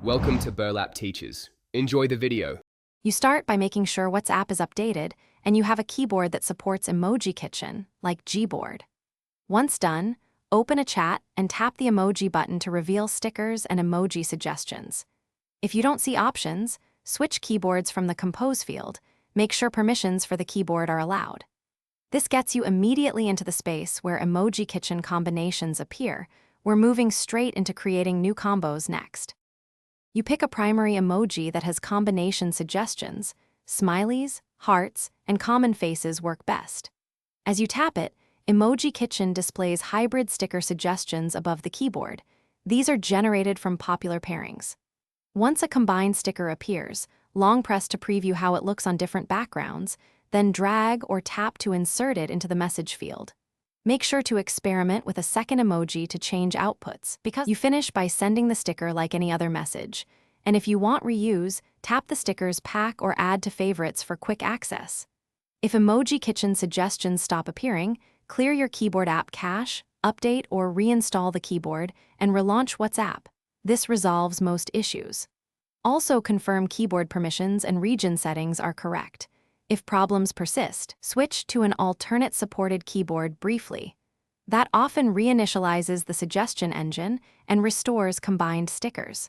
Welcome to Burlap Teachers. Enjoy the video. You start by making sure WhatsApp is updated and you have a keyboard that supports Emoji Kitchen, like Gboard. Once done, open a chat and tap the emoji button to reveal stickers and emoji suggestions. If you don't see options, switch keyboards from the Compose field. Make sure permissions for the keyboard are allowed. This gets you immediately into the space where Emoji Kitchen combinations appear. We're moving straight into creating new combos next. You pick a primary emoji that has combination suggestions. Smileys, hearts, and common faces work best. As you tap it, Emoji Kitchen displays hybrid sticker suggestions above the keyboard. These are generated from popular pairings. Once a combined sticker appears, long press to preview how it looks on different backgrounds, then drag or tap to insert it into the message field. Make sure to experiment with a second emoji to change outputs, because you finish by sending the sticker like any other message. And if you want reuse, tap the sticker's pack or add to favorites for quick access. If Emoji Kitchen suggestions stop appearing, clear your keyboard app cache, update or reinstall the keyboard, and relaunch WhatsApp. This resolves most issues. Also confirm keyboard permissions and region settings are correct. If problems persist, switch to an alternate supported keyboard briefly. That often reinitializes the suggestion engine and restores combined stickers.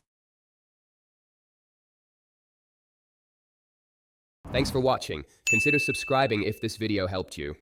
Thanks for watching. Consider subscribing if this video helped you.